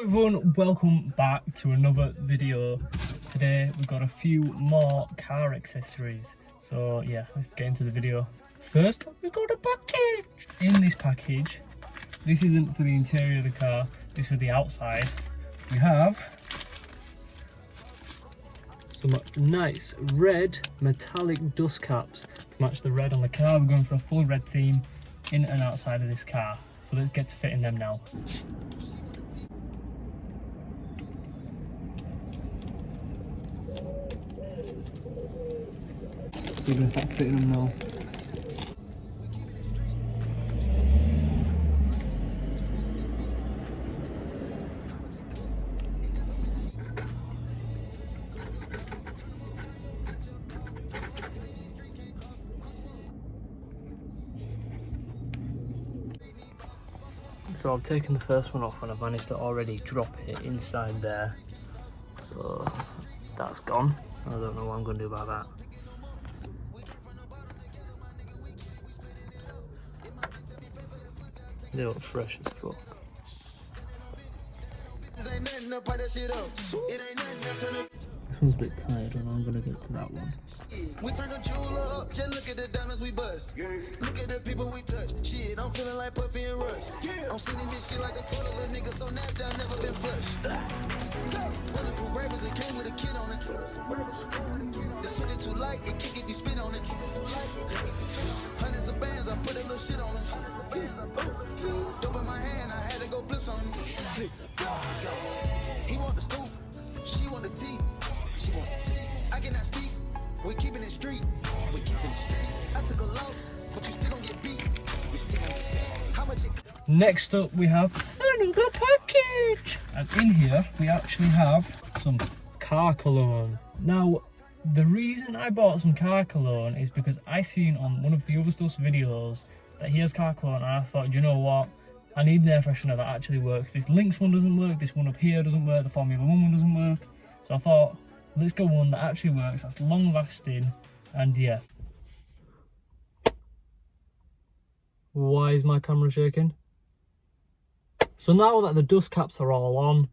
everyone, welcome back to another video. Today we've got a few more car accessories, so yeah, let's get into the video. First up, we've got a package. In this package, this isn't for the interior of the car, this is for the outside. We have some nice red metallic dust caps to match the red on the car. We're going for a full red theme in and outside of this car, so let's get to fitting them now. We're going to start fitting them now. So I've taken the first one off and I've managed to already drop it inside there. So that's gone. I don't know what I'm going to do about that. They look fresh as fuck. This one's a bit tight, I don't know, I'm gonna get to that one. We turn the jeweler up, just look at the diamonds we bust. Look at the people we touch. Shit, I'm feeling like Puffy and Rush. I'm sitting this shit like a toilet, little nigga so nasty, I've never been flushed. Wasn't for rappers, it came with a kid on it. The shit that you like, it kick it, you spin on it. Hundreds of bands, I put a little shit on it. Dope in my hand, I had to go flip on him. He want the scoop, she want the tea. She want the tea. I cannot speak. We keeping it street. We keeping it street. I took a loss, but you still gonna get beat. You still gonna get beat. How much it... Next up we have another package. And in here we actually have some car cologne. Now, the reason I bought some car cologne is because I seen on one of the other stuff's videos that he has car cologne, and I thought, you know what? I need an air freshener that actually works. This Lynx one doesn't work, this one up here doesn't work, the Formula 1 one doesn't work. So I thought, let's go one that actually works, that's long lasting, and yeah. Why is my camera shaking? So now that the dust caps are all on,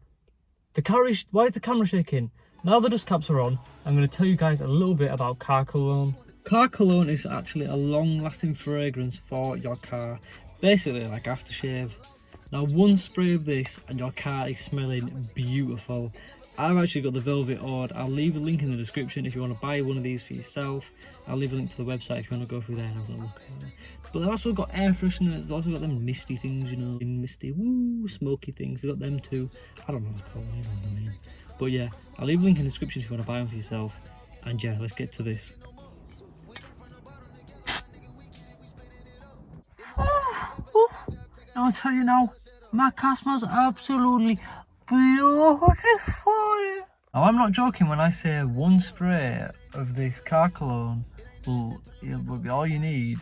why is the camera shaking? Now the dust caps are on, I'm going to tell you guys a little bit about car cologne. Car cologne is actually a long lasting fragrance for your car. Basically like aftershave. Now one spray of this and your car is smelling beautiful. I've actually got the Velvet Ord. I'll leave a link in the description if you want to buy one of these for yourself. I'll leave a link to the website if you want to go through there and have a look at it. But they've also got air fresheners, they've also got them misty things, you know, misty, woo, smoky things. They've got them too. I don't know what to call them, you know what I mean. But yeah, I'll leave a link in the description if you want to buy them for yourself. And yeah, let's get to this. I'll tell you now, my car smells absolutely beautiful. Now I'm not joking when I say one spray of this car cologne will be all you need.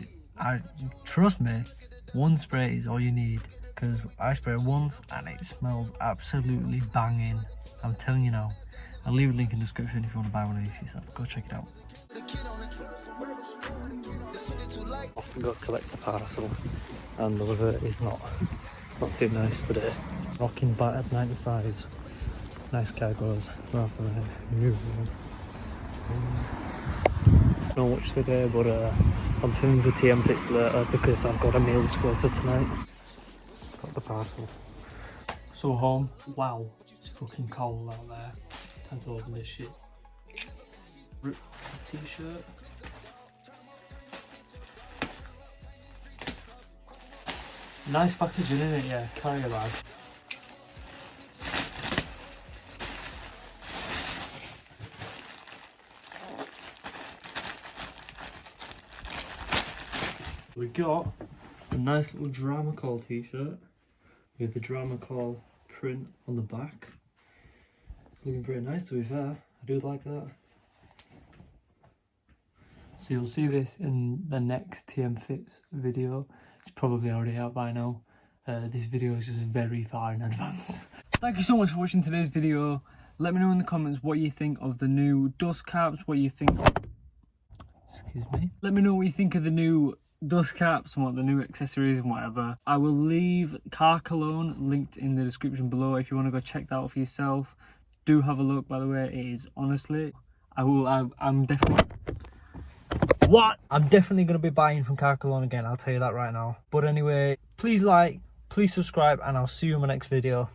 Trust me, one spray is all you need, because I spray it once and it smells absolutely banging. I'm telling you now. I'll leave a link in the description if you want to buy one of these yourself. Go check it out. Off to go collect the parcel, and the weather is not too nice today. Rocking battered 95s. Nice car goes rather than a new one. Not much today, but I'm filming for TM Fits later because I've got a meal to go to tonight. Got the parcel. So home. Wow, it's fucking cold out there. Time to open this shit. Rip t-shirt. Nice packaging, isn't it? Yeah, carrier bag. We got a nice little Drama Call t-shirt with the Drama Call print on the back. Looking pretty nice, to be fair. I do like that. So you'll see this in the next TM Fits video. It's probably already out by now. This video is just very far in advance. Thank you so much for watching today's video. Let me know in the comments what you think of the new dust caps, what you think... Excuse me. Let me know what you think of the new dust caps and what the new accessories and whatever. I will leave car cologne linked in the description below if you want to go check that out for yourself. Do have a look, by the way. It is honestly, I'm definitely I'm definitely going to be buying from car cologne again, I'll tell you that right now. But anyway, please like, please subscribe, and I'll see you in my next video.